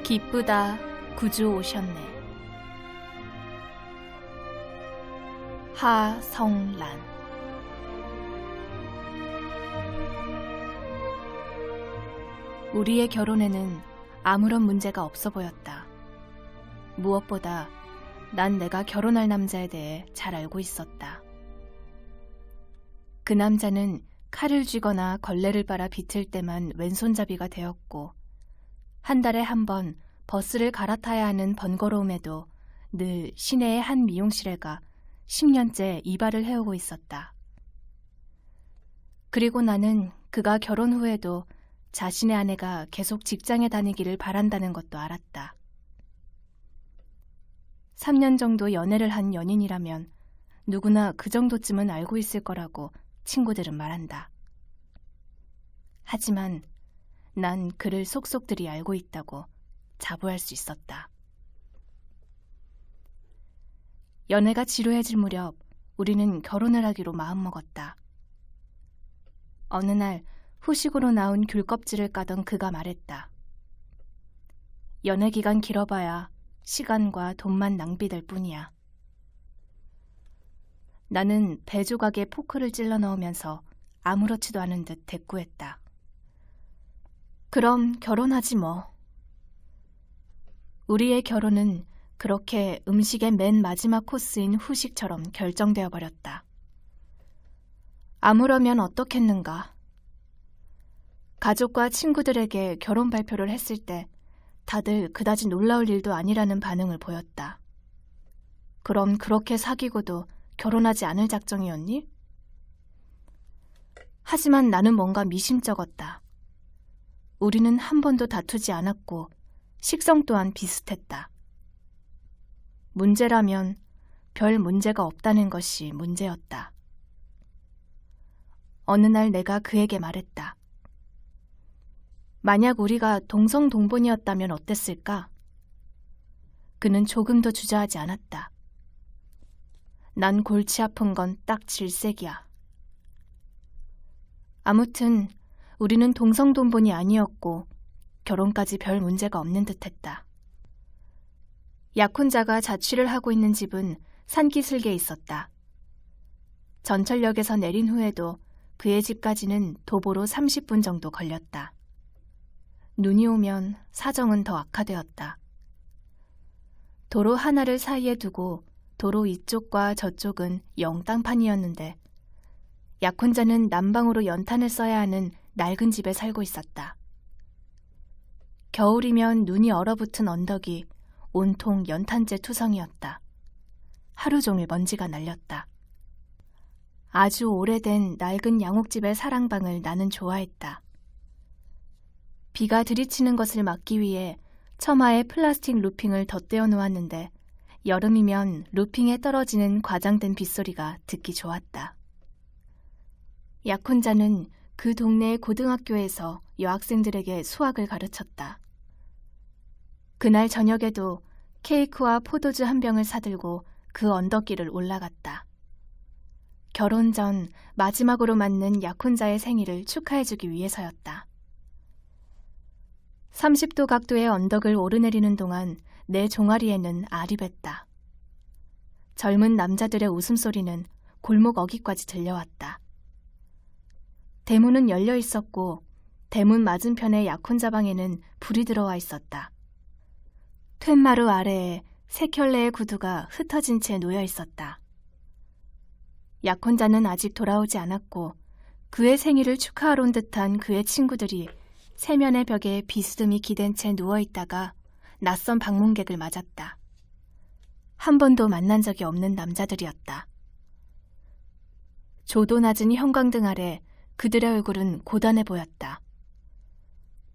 기쁘다 구주 오셨네. 하성란. 우리의 결혼에는 아무런 문제가 없어 보였다. 무엇보다 난 내가 결혼할 남자에 대해 잘 알고 있었다. 그 남자는 칼을 쥐거나 걸레를 빨아 비틀 때만 왼손잡이가 되었고, 한 달에 한 번 버스를 갈아타야 하는 번거로움에도 늘 시내의 한 미용실에 가 10년째 이발을 해오고 있었다. 그리고 나는 그가 결혼 후에도 자신의 아내가 계속 직장에 다니기를 바란다는 것도 알았다. 3년 정도 연애를 한 연인이라면 누구나 그 정도쯤은 알고 있을 거라고 친구들은 말한다. 하지만 난 그를 속속들이 알고 있다고 자부할 수 있었다. 연애가 지루해질 무렵 우리는 결혼을 하기로 마음먹었다. 어느 날 후식으로 나온 귤껍질을 까던 그가 말했다. 연애 기간 길어봐야 시간과 돈만 낭비될 뿐이야. 나는 배 조각에 포크를 찔러 넣으면서 아무렇지도 않은 듯 대꾸했다. 그럼 결혼하지 뭐. 우리의 결혼은 그렇게 음식의 맨 마지막 코스인 후식처럼 결정되어 버렸다. 아무러면 어떻겠는가. 가족과 친구들에게 결혼 발표를 했을 때 다들 그다지 놀라울 일도 아니라는 반응을 보였다. 그럼 그렇게 사귀고도 결혼하지 않을 작정이었니? 하지만 나는 뭔가 미심쩍었다. 우리는 한 번도 다투지 않았고 식성 또한 비슷했다. 문제라면 별 문제가 없다는 것이 문제였다. 어느 날 내가 그에게 말했다. 만약 우리가 동성동본이었다면 어땠을까? 그는 조금도 주저하지 않았다. 난 골치 아픈 건 딱 질색이야. 아무튼 우리는 동성동본이 아니었고 결혼까지 별 문제가 없는 듯했다. 약혼자가 자취를 하고 있는 집은 산기슭에 있었다. 전철역에서 내린 후에도 그의 집까지는 도보로 30분 정도 걸렸다. 눈이 오면 사정은 더 악화되었다. 도로 하나를 사이에 두고 도로 이쪽과 저쪽은 영땅판이었는데 약혼자는 난방으로 연탄을 써야 하는 낡은 집에 살고 있었다. 겨울이면 눈이 얼어붙은 언덕이 온통 연탄재 투성이었다. 하루 종일 먼지가 날렸다. 아주 오래된 낡은 양옥집의 사랑방을 나는 좋아했다. 비가 들이치는 것을 막기 위해 처마에 플라스틱 루핑을 덧대어 놓았는데 여름이면 루핑에 떨어지는 과장된 빗소리가 듣기 좋았다. 약혼자는 그 동네의 고등학교에서 여학생들에게 수학을 가르쳤다. 그날 저녁에도 케이크와 포도주 한 병을 사들고 그 언덕길을 올라갔다. 결혼 전 마지막으로 맞는 약혼자의 생일을 축하해주기 위해서였다. 30도 각도의 언덕을 오르내리는 동안 내 종아리에는 알이 뱄다. 젊은 남자들의 웃음소리는 골목 어귀까지 들려왔다. 대문은 열려 있었고 대문 맞은편의 약혼자 방에는 불이 들어와 있었다. 툇마루 아래에 세 켤레의 구두가 흩어진 채 놓여 있었다. 약혼자는 아직 돌아오지 않았고 그의 생일을 축하하러 온 듯한 그의 친구들이 세면의 벽에 비스듬히 기댄 채 누워있다가 낯선 방문객을 맞았다. 한 번도 만난 적이 없는 남자들이었다. 조도 낮은 형광등 아래 그들의 얼굴은 고단해 보였다.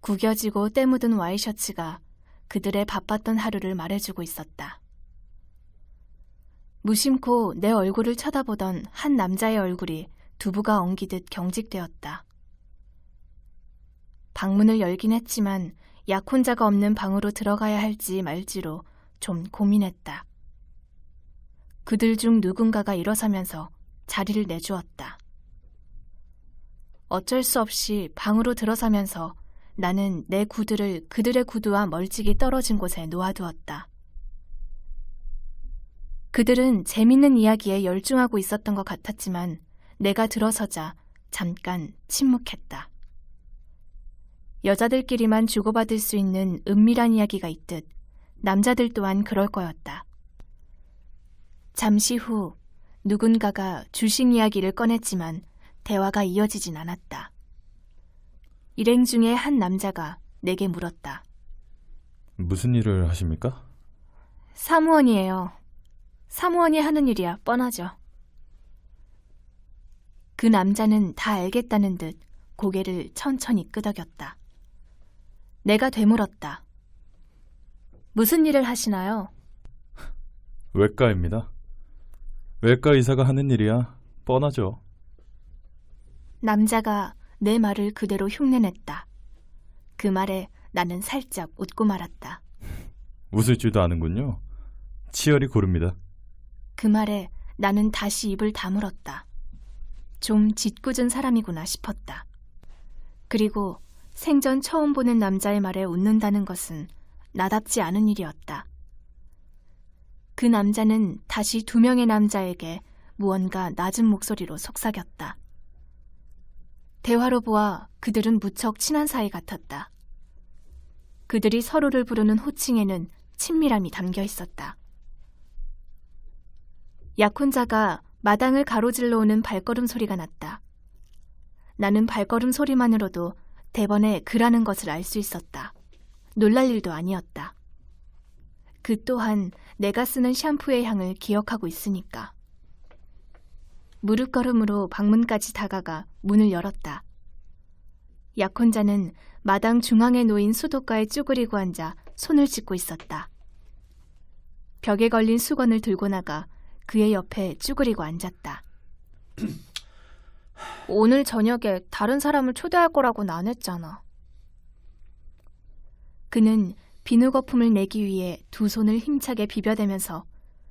구겨지고 때 묻은 와이셔츠가 그들의 바빴던 하루를 말해주고 있었다. 무심코 내 얼굴을 쳐다보던 한 남자의 얼굴이 두부가 엉기듯 경직되었다. 방문을 열긴 했지만 약혼자가 없는 방으로 들어가야 할지 말지로 좀 고민했다. 그들 중 누군가가 일어서면서 자리를 내주었다. 어쩔 수 없이 방으로 들어서면서 나는 내 구두를 그들의 구두와 멀찍이 떨어진 곳에 놓아두었다. 그들은 재밌는 이야기에 열중하고 있었던 것 같았지만 내가 들어서자 잠깐 침묵했다. 여자들끼리만 주고받을 수 있는 은밀한 이야기가 있듯 남자들 또한 그럴 거였다. 잠시 후 누군가가 주식 이야기를 꺼냈지만 대화가 이어지진 않았다. 일행 중에 한 남자가 내게 물었다. 무슨 일을 하십니까? 사무원이에요. 사무원이 하는 일이야 뻔하죠. 그 남자는 다 알겠다는 듯 고개를 천천히 끄덕였다. 내가 되물었다. 무슨 일을 하시나요? 외과입니다. 외과 의사가 하는 일이야 뻔하죠. 남자가 내 말을 그대로 흉내냈다. 그 말에 나는 살짝 웃고 말았다. 웃을 줄도 아는군요. 치열이 고릅니다. 그 말에 나는 다시 입을 다물었다. 좀 짓궂은 사람이구나 싶었다. 그리고 생전 처음 보는 남자의 말에 웃는다는 것은 나답지 않은 일이었다. 그 남자는 다시 2명의 남자에게 무언가 낮은 목소리로 속삭였다. 대화로 보아 그들은 무척 친한 사이 같았다. 그들이 서로를 부르는 호칭에는 친밀함이 담겨 있었다. 약혼자가 마당을 가로질러 오는 발걸음 소리가 났다. 나는 발걸음 소리만으로도 대번에 그라는 것을 알 수 있었다. 놀랄 일도 아니었다. 그 또한 내가 쓰는 샴푸의 향을 기억하고 있으니까. 무릎걸음으로 방문까지 다가가 문을 열었다. 약혼자는 마당 중앙에 놓인 수도가에 쭈그리고 앉아 손을 짚고 있었다. 벽에 걸린 수건을 들고 나가 그의 옆에 쭈그리고 앉았다. 오늘 저녁에 다른 사람을 초대할 거라고는 안 했잖아. 그는 비누 거품을 내기 위해 2 손을 힘차게 비벼대면서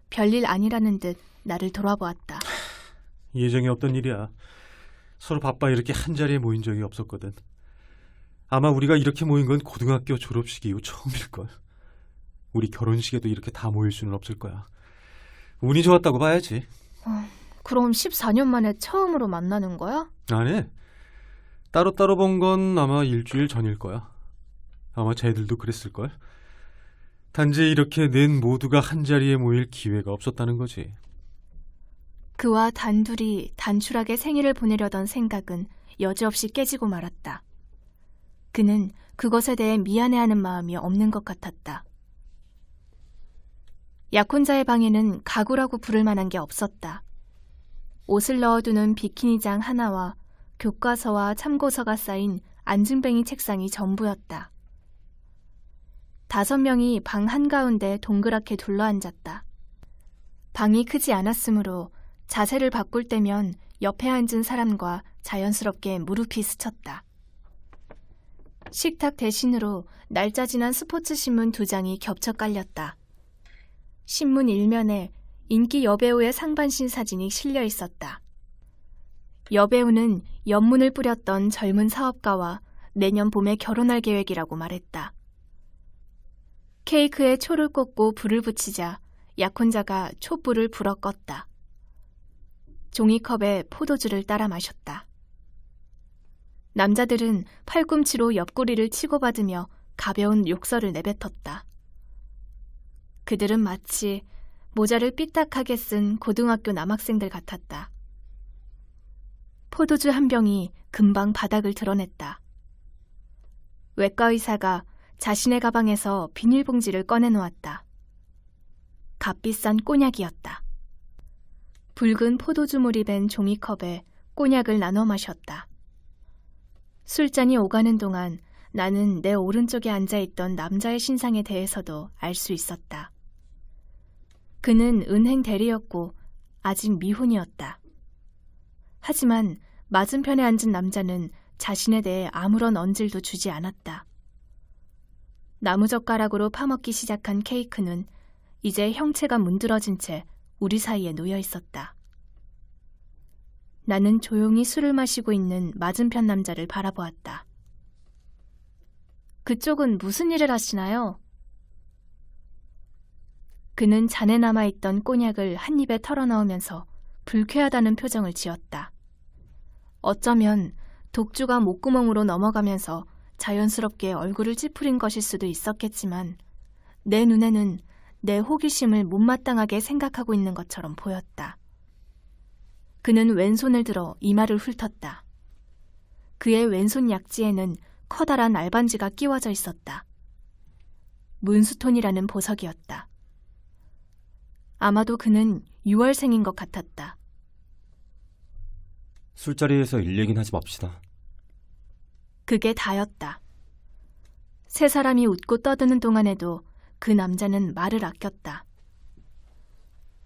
별일 아니라는 듯 나를 돌아보았다. 예정에 없던 일이야. 서로 바빠 이렇게 한자리에 모인 적이 없었거든. 아마 우리가 이렇게 모인 건 고등학교 졸업식 이후 처음일걸. 우리 결혼식에도 이렇게 다 모일 수는 없을 거야. 운이 좋았다고 봐야지. 그럼 14년 만에 처음으로 만나는 거야? 아니, 따로따로 본 건 아마 일주일 전일 거야. 아마 쟤들도 그랬을걸. 단지 이렇게 넷 모두가 한자리에 모일 기회가 없었다는 거지. 그와 단둘이 단출하게 생일을 보내려던 생각은 여지없이 깨지고 말았다. 그는 그것에 대해 미안해하는 마음이 없는 것 같았다. 약혼자의 방에는 가구라고 부를 만한 게 없었다. 옷을 넣어두는 비키니장 하나와 교과서와 참고서가 쌓인 안증뱅이 책상이 전부였다. 5명이 방 한가운데 동그랗게 둘러앉았다. 방이 크지 않았으므로 자세를 바꿀 때면 옆에 앉은 사람과 자연스럽게 무릎이 스쳤다. 식탁 대신으로 날짜 지난 스포츠 신문 2장이 겹쳐 깔렸다. 신문 일면에 인기 여배우의 상반신 사진이 실려 있었다. 여배우는 연문을 뿌렸던 젊은 사업가와 내년 봄에 결혼할 계획이라고 말했다. 케이크에 초를 꽂고 불을 붙이자 약혼자가 촛불을 불어 껐다. 종이컵에 포도주를 따라 마셨다. 남자들은 팔꿈치로 옆구리를 치고받으며 가벼운 욕설을 내뱉었다. 그들은 마치 모자를 삐딱하게 쓴 고등학교 남학생들 같았다. 포도주 한 병이 금방 바닥을 드러냈다. 외과 의사가 자신의 가방에서 비닐봉지를 꺼내놓았다. 값비싼 꼬냑이었다. 붉은 포도주물이 밴 종이컵에 꼬냑을 나눠 마셨다. 술잔이 오가는 동안 나는 내 오른쪽에 앉아있던 남자의 신상에 대해서도 알 수 있었다. 그는 은행 대리였고 아직 미혼이었다. 하지만 맞은편에 앉은 남자는 자신에 대해 아무런 언질도 주지 않았다. 나무젓가락으로 파먹기 시작한 케이크는 이제 형체가 문드러진 채 우리 사이에 놓여 있었다. 나는 조용히 술을 마시고 있는 맞은편 남자를 바라보았다. 그쪽은 무슨 일을 하시나요? 그는 잔에 남아있던 꼬냑을 한 입에 털어넣으면서 불쾌하다는 표정을 지었다. 어쩌면 독주가 목구멍으로 넘어가면서 자연스럽게 얼굴을 찌푸린 것일 수도 있었겠지만 내 눈에는 내 호기심을 못마땅하게 생각하고 있는 것처럼 보였다. 그는 왼손을 들어 이마를 훑었다. 그의 왼손 약지에는 커다란 알반지가 끼워져 있었다. 문스톤이라는 보석이었다. 아마도 그는 6월생인 것 같았다. 술자리에서 일 얘기는 하지 맙시다. 그게 다였다. 세 사람이 웃고 떠드는 동안에도 그 남자는 말을 아꼈다.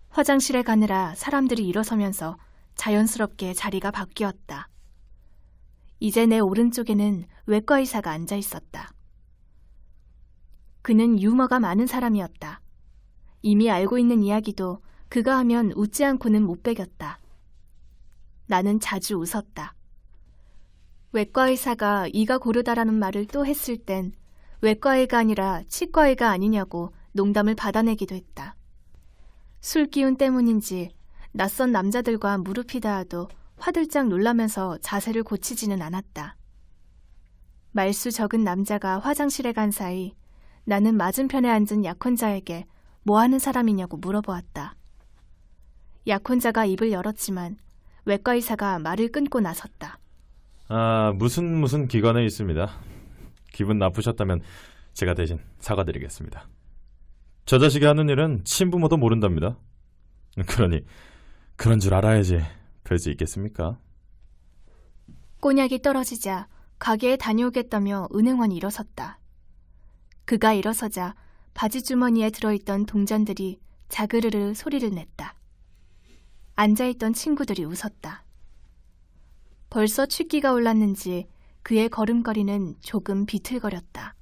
화장실에 가느라 사람들이 일어서면서 자연스럽게 자리가 바뀌었다. 이제 내 오른쪽에는 외과 의사가 앉아 있었다. 그는 유머가 많은 사람이었다. 이미 알고 있는 이야기도 그가 하면 웃지 않고는 못 배겼다. 나는 자주 웃었다. 외과 의사가 이가 고르다라는 말을 또 했을 땐 외과의가 아니라 치과의가 아니냐고 농담을 받아내기도 했다. 술 기운 때문인지 낯선 남자들과 무릎이 닿아도 화들짝 놀라면서 자세를 고치지는 않았다. 말수 적은 남자가 화장실에 간 사이 나는 맞은편에 앉은 약혼자에게 뭐 하는 사람이냐고 물어보았다. 약혼자가 입을 열었지만 외과의사가 말을 끊고 나섰다. 무슨 기관에 있습니다. 기분 나쁘셨다면 제가 대신 사과드리겠습니다. 저 자식이 하는 일은 친부모도 모른답니다. 그러니 그런 줄 알아야지 별수 있겠습니까? 꼬냑이 떨어지자 가게에 다녀오겠다며 은행원이 일어섰다. 그가 일어서자 바지 주머니에 들어있던 동전들이 자그르르 소리를 냈다. 앉아있던 친구들이 웃었다. 벌써 취기가 올랐는지 그의 걸음걸이는 조금 비틀거렸다.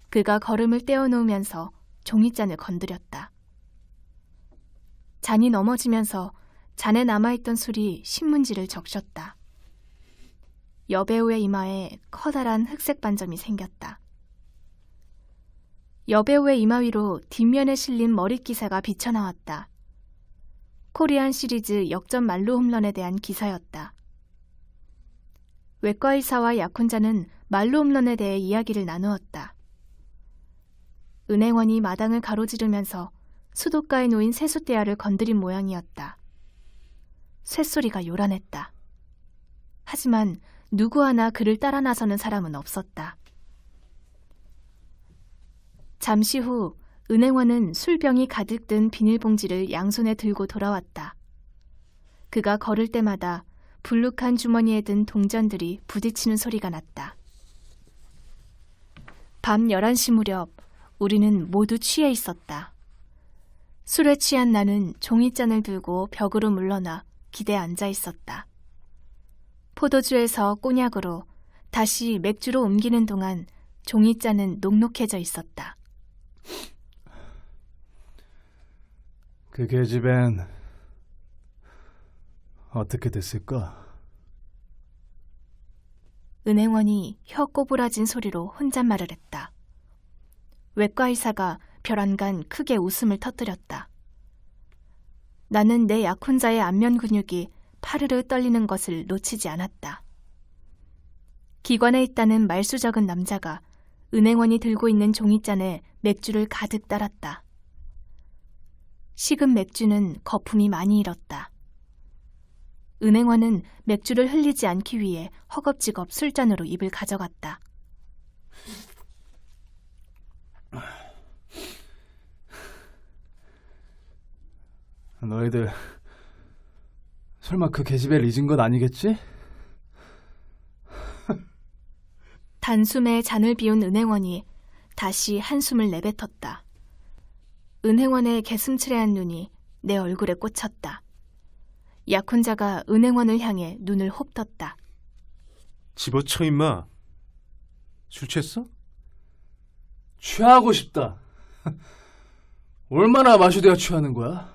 그가 걸음을 떼어놓으면서 종이잔을 건드렸다. 잔이 넘어지면서 잔에 남아있던 술이 신문지를 적셨다. 여배우의 이마에 커다란 흑색 반점이 생겼다. 여배우의 이마 위로 뒷면에 실린 머릿기사가 비쳐나왔다. 코리안 시리즈 역전 만루 홈런에 대한 기사였다. 외과의사와 약혼자는 만루 홈런에 대해 이야기를 나누었다. 은행원이 마당을 가로지르면서 수도가에 놓인 세숫대야를 건드린 모양이었다. 쇳소리가 요란했다. 하지만 누구 하나 그를 따라 나서는 사람은 없었다. 잠시 후 은행원은 술병이 가득 든 비닐봉지를 양손에 들고 돌아왔다. 그가 걸을 때마다 불룩한 주머니에 든 동전들이 부딪히는 소리가 났다. 밤 11시 무렵 우리는 모두 취해 있었다. 술에 취한 나는 종이잔을 들고 벽으로 물러나 기대에 앉아 있었다. 포도주에서 꼬냑으로 다시 맥주로 옮기는 동안 종이잔은 녹록해져 있었다. 그 계집엔 어떻게 됐을까? 은행원이 혀 꼬부라진 소리로 혼잣말을 했다. 외과의사가 벼랑간 크게 웃음을 터뜨렸다. 나는 내 약혼자의 안면 근육이 파르르 떨리는 것을 놓치지 않았다. 기관에 있다는 말수 적은 남자가 은행원이 들고 있는 종이잔에 맥주를 가득 따랐다. 식은 맥주는 거품이 많이 일었다. 은행원은 맥주를 흘리지 않기 위해 허겁지겁 술잔으로 입을 가져갔다. 너희들 설마 그 계집애 잊은 건 아니겠지? 단숨에 잔을 비운 은행원이 다시 한숨을 내뱉었다. 은행원의 개슴츠레한 눈이 내 얼굴에 꽂혔다. 약혼자가 은행원을 향해 눈을 홉떴다. 집어쳐 임마. 술 취했어? 취하고 싶다. 얼마나 마셔야 취하는 거야?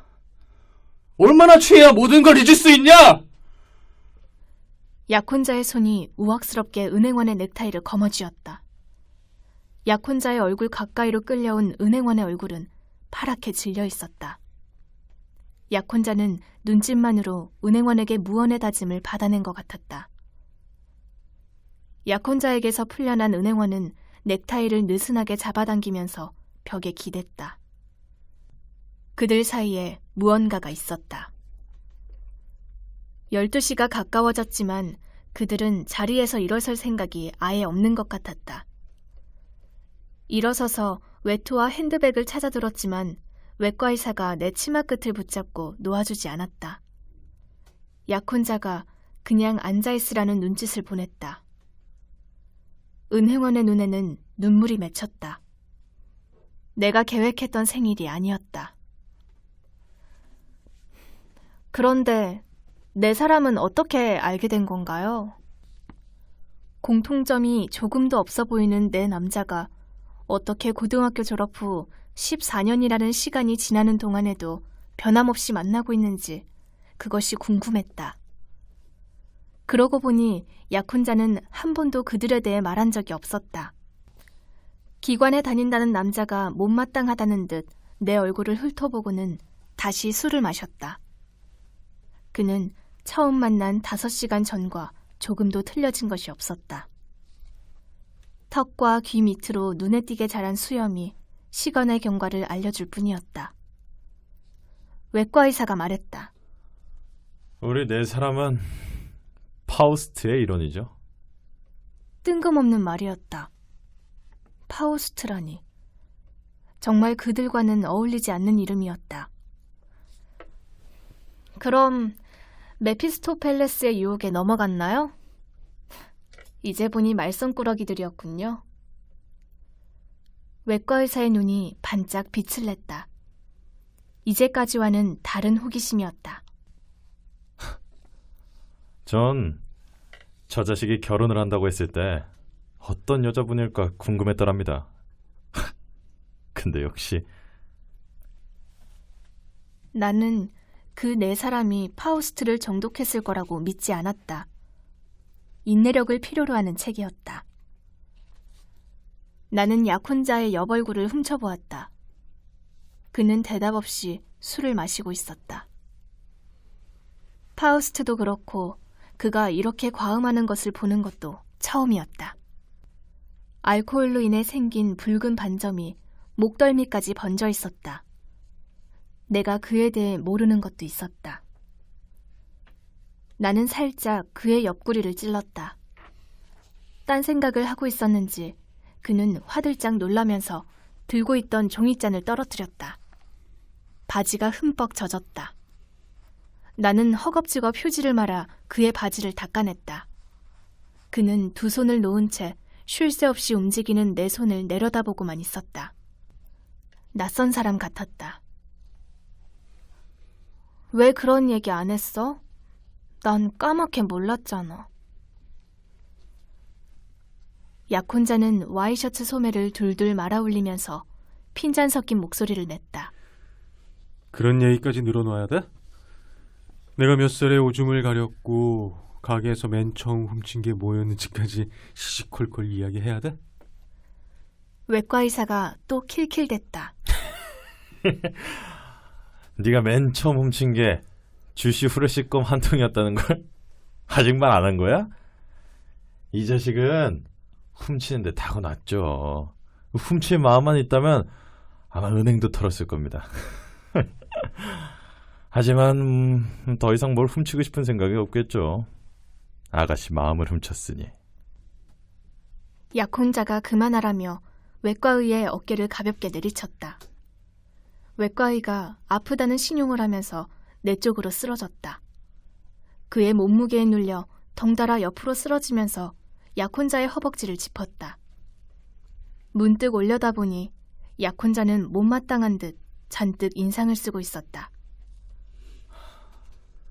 얼마나 취해야 모든 걸 잊을 수 있냐? 약혼자의 손이 우악스럽게 은행원의 넥타이를 거머쥐었다. 약혼자의 얼굴 가까이로 끌려온 은행원의 얼굴은 파랗게 질려 있었다. 약혼자는 눈짓만으로 은행원에게 무언의 다짐을 받아낸 것 같았다. 약혼자에게서 풀려난 은행원은 넥타이를 느슨하게 잡아당기면서 벽에 기댔다. 그들 사이에 무언가가 있었다. 12시가 가까워졌지만 그들은 자리에서 일어설 생각이 아예 없는 것 같았다. 일어서서 외투와 핸드백을 찾아들었지만 외과 의사가 내 치마 끝을 붙잡고 놓아주지 않았다. 약혼자가 그냥 앉아있으라는 눈짓을 보냈다. 은행원의 눈에는 눈물이 맺혔다. 내가 계획했던 생일이 아니었다. 그런데 내 사람은 어떻게 알게 된 건가요? 공통점이 조금도 없어 보이는 내 남자가 어떻게 고등학교 졸업 후 14년이라는 시간이 지나는 동안에도 변함없이 만나고 있는지 그것이 궁금했다. 그러고 보니 약혼자는 한 번도 그들에 대해 말한 적이 없었다. 기관에 다닌다는 남자가 못마땅하다는 듯 내 얼굴을 훑어보고는 다시 술을 마셨다. 그는 처음 만난 5시간 전과 조금도 틀려진 것이 없었다. 턱과 귀 밑으로 눈에 띄게 자란 수염이 시간의 경과를 알려줄 뿐이었다. 외과 의사가 말했다. 우리 네 사람은 파우스트의 일원이죠. 뜬금없는 말이었다. 파우스트라니. 정말 그들과는 어울리지 않는 이름이었다. 그럼 메피스토펠레스의 유혹에 넘어갔나요? 이제 보니 말썽꾸러기들이었군요. 외과 의사의 눈이 반짝 빛을 냈다. 이제까지와는 다른 호기심이었다. 전 저 자식이 결혼을 한다고 했을 때 어떤 여자분일까 궁금했더랍니다. 근데 역시 나는 그 네 사람이 파우스트를 정독했을 거라고 믿지 않았다. 인내력을 필요로 하는 책이었다. 나는 약혼자의 옆얼굴을 훔쳐보았다. 그는 대답 없이 술을 마시고 있었다. 파우스트도 그렇고 그가 이렇게 과음하는 것을 보는 것도 처음이었다. 알코올로 인해 생긴 붉은 반점이 목덜미까지 번져 있었다. 내가 그에 대해 모르는 것도 있었다. 나는 살짝 그의 옆구리를 찔렀다. 딴 생각을 하고 있었는지 그는 화들짝 놀라면서 들고 있던 종이잔을 떨어뜨렸다. 바지가 흠뻑 젖었다. 나는 허겁지겁 휴지를 말아 그의 바지를 닦아냈다. 그는 두 손을 놓은 채 쉴 새 없이 움직이는 내 손을 내려다보고만 있었다. 낯선 사람 같았다. 왜 그런 얘기 안 했어? 난 까맣게 몰랐잖아. 약혼자는 와이셔츠 소매를 둘둘 말아 올리면서 핀잔 섞인 목소리를 냈다. 그런 얘기까지 늘어놔야 돼? 내가 몇 살에 오줌을 가렸고 가게에서 맨 처음 훔친 게 뭐였는지까지 시시콜콜 이야기해야 돼? 외과 의사가 또 킬킬댔다. 네가 맨 처음 훔친 게 주시 후레쉬껌 한 통이었다는 걸 아직 말 안 한 거야? 이 자식은 훔치는데 타고났죠. 훔칠 마음만 있다면 아마 은행도 털었을 겁니다. 하지만 더 이상 뭘 훔치고 싶은 생각이 없겠죠. 아가씨 마음을 훔쳤으니. 약혼자가 그만하라며 외과의의 어깨를 가볍게 내리쳤다. 외과의가 아프다는 신용을 하면서 내 쪽으로 쓰러졌다. 그의 몸무게에 눌려 덩달아 옆으로 쓰러지면서 약혼자의 허벅지를 짚었다. 문득 올려다보니 약혼자는 못마땅한 듯 잔뜩 인상을 쓰고 있었다.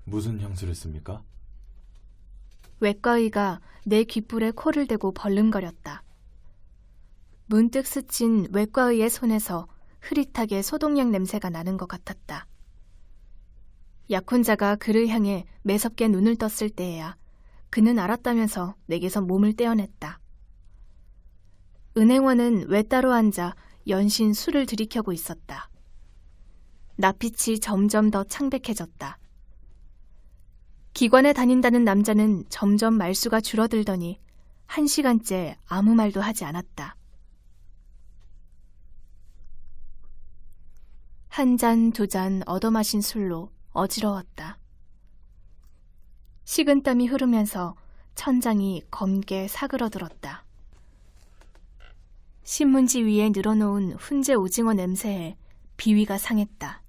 무슨 향수를 씁니까? 외과의가 내 귓불에 코를 대고 벌름거렸다. 문득 스친 외과의의 손에서 흐릿하게 소독약 냄새가 나는 것 같았다. 약혼자가 그를 향해 매섭게 눈을 떴을 때에야 그는 알았다면서 내게서 몸을 떼어냈다. 은행원은 외따로 앉아 연신 술을 들이켜고 있었다. 낯빛이 점점 더 창백해졌다. 기관에 다닌다는 남자는 점점 말수가 줄어들더니 1시간째 아무 말도 하지 않았다. 한 잔, 두 잔 얻어마신 술로 어지러웠다. 식은땀이 흐르면서 천장이 검게 사그러들었다. 신문지 위에 늘어놓은 훈제 오징어 냄새에 비위가 상했다.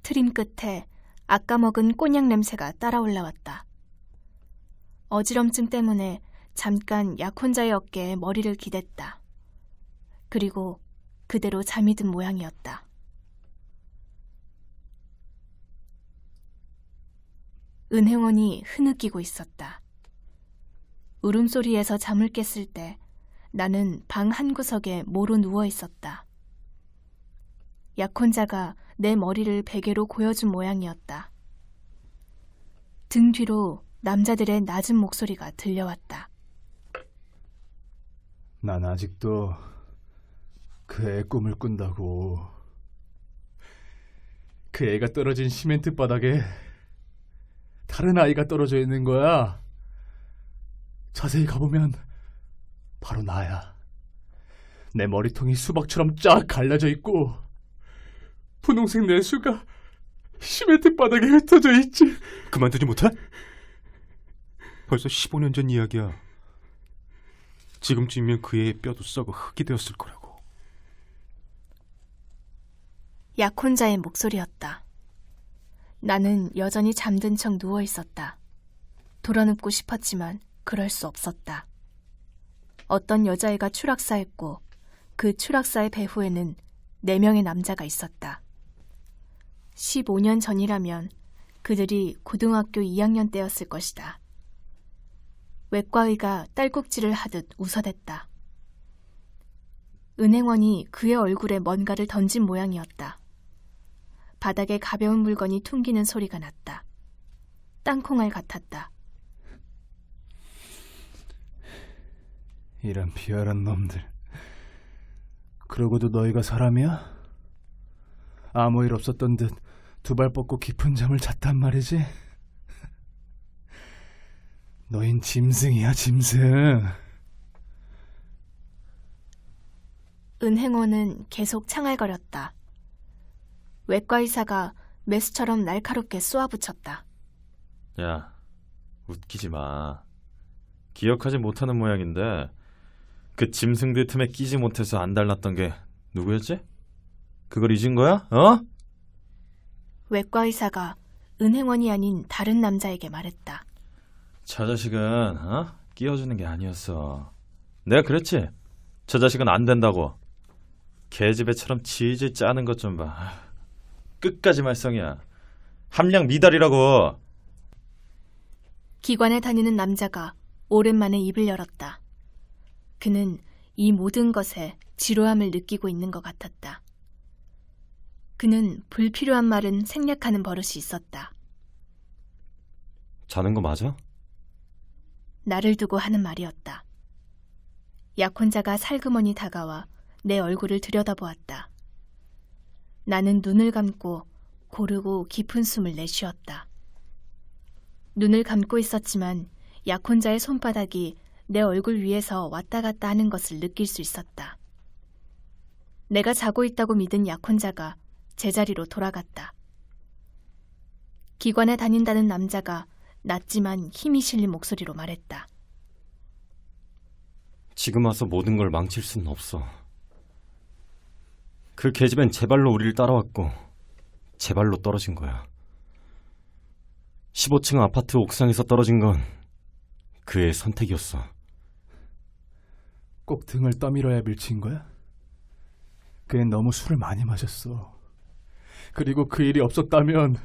트림 끝에 아까 먹은 꼬냑 냄새가 따라 올라왔다. 어지럼증 때문에 잠깐 약혼자의 어깨에 머리를 기댔다. 그리고 그대로 잠이 든 모양이었다. 은행원이 흐느끼고 있었다. 울음소리에서 잠을 깼을 때 나는 방 한 구석에 모로 누워 있었다. 약혼자가 내 머리를 베개로 고여준 모양이었다. 등 뒤로 남자들의 낮은 목소리가 들려왔다. 난 아직도 그 애 꿈을 꾼다고. 그 애가 떨어진 시멘트 바닥에 다른 아이가 떨어져 있는 거야. 자세히 가보면 바로 나야. 내 머리통이 수박처럼 쫙 갈라져 있고 분홍색 내수가 시멘트 바닥에 흩어져 있지. 그만두지 못해? 벌써 15년 전 이야기야. 지금쯤이면 그 애의 뼈도 썩어 흙이 되었을 거라고. 약혼자의 목소리였다. 나는 여전히 잠든 척 누워 있었다. 돌아눕고 싶었지만 그럴 수 없었다. 어떤 여자애가 추락사했고 그 추락사의 배후에는 4명의 남자가 있었다. 15년 전이라면 그들이 고등학교 2학년 때였을 것이다. 외과의가 딸꾹질을 하듯 웃어댔다. 은행원이 그의 얼굴에 뭔가를 던진 모양이었다. 바닥에 가벼운 물건이 퉁기는 소리가 났다. 땅콩알 같았다. 이런 비열한 놈들. 그러고도 너희가 사람이야? 아무 일 없었던 듯 두 발 뻗고 깊은 잠을 잤단 말이지? 너흰 짐승이야, 짐승. 은행원은 계속 창알거렸다. 외과의사가 메스처럼 날카롭게 쏘아붙였다. 야, 웃기지 마. 기억하지 못하는 모양인데 그 짐승들 틈에 끼지 못해서 안 달랐던 게 누구였지? 그걸 잊은 거야? 어? 외과의사가 은행원이 아닌 다른 남자에게 말했다. 저 자식은 끼워주는 게 아니었어. 내가 그랬지? 저 자식은 안 된다고. 개집애처럼 질질 짜는 것 좀 봐. 끝까지 말썽이야. 함량 미달이라고. 기관에 다니는 남자가 오랜만에 입을 열었다. 그는 이 모든 것에 지루함을 느끼고 있는 것 같았다. 그는 불필요한 말은 생략하는 버릇이 있었다. 자는 거 맞아? 나를 두고 하는 말이었다. 약혼자가 살그머니 다가와 내 얼굴을 들여다보았다. 나는 눈을 감고 고르고 깊은 숨을 내쉬었다. 눈을 감고 있었지만 약혼자의 손바닥이 내 얼굴 위에서 왔다 갔다 하는 것을 느낄 수 있었다. 내가 자고 있다고 믿은 약혼자가 제자리로 돌아갔다. 기관에 다닌다는 남자가 낮지만 힘이 실린 목소리로 말했다. 지금 와서 모든 걸 망칠 수는 없어. 그 계집엔 제 발로 우리를 따라왔고 제 발로 떨어진 거야. 15층 아파트 옥상에서 떨어진 건 그의 선택이었어. 꼭 등을 떠밀어야 밀친 거야? 그앤 너무 술을 많이 마셨어. 그리고 그 일이 없었다면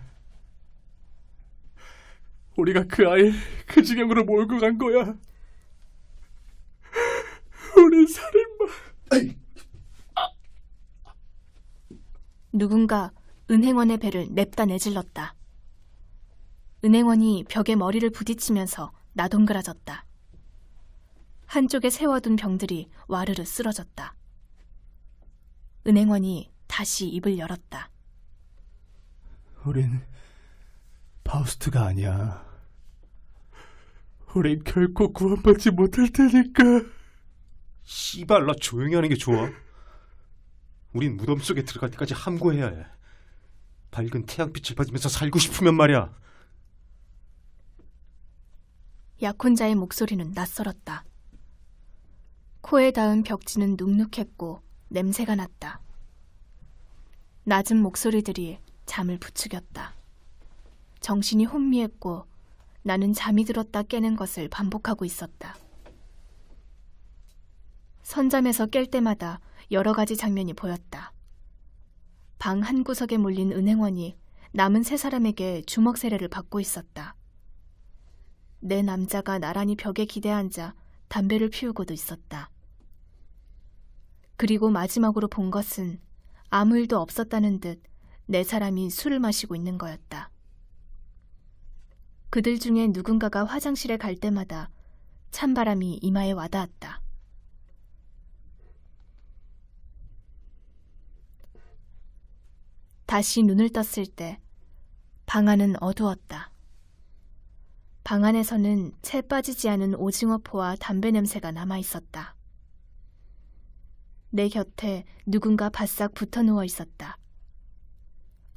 우리가 그 아이 그 지경으로 몰고 간 거야. 우리 살인마. 누군가 은행원의 배를 냅다 내질렀다. 은행원이 벽에 머리를 부딪히면서 나동그라졌다. 한쪽에 세워둔 병들이 와르르 쓰러졌다. 은행원이 다시 입을 열었다. 우린 파우스트가 아니야. 우린 결코 구원받지 못할 테니까. 씨발, 나 조용히 하는 게 좋아. 우린 무덤 속에 들어갈 때까지 함구해야 해. 밝은 태양빛을 받으면서 살고 싶으면 말이야. 약혼자의 목소리는 낯설었다. 코에 닿은 벽지는 눅눅했고 냄새가 났다. 낮은 목소리들이 잠을 부추겼다. 정신이 혼미했고 나는 잠이 들었다 깨는 것을 반복하고 있었다. 선잠에서 깰 때마다 여러 가지 장면이 보였다. 방 한 구석에 몰린 은행원이 남은 세 사람에게 주먹 세례를 받고 있었다. 내 남자가 나란히 벽에 기대앉아 담배를 피우고도 있었다. 그리고 마지막으로 본 것은 아무 일도 없었다는 듯 네 사람이 술을 마시고 있는 거였다. 그들 중에 누군가가 화장실에 갈 때마다 찬바람이 이마에 와닿았다. 다시 눈을 떴을 때 방 안은 어두웠다. 방 안에서는 채 빠지지 않은 오징어포와 담배 냄새가 남아있었다. 내 곁에 누군가 바싹 붙어 누워 있었다.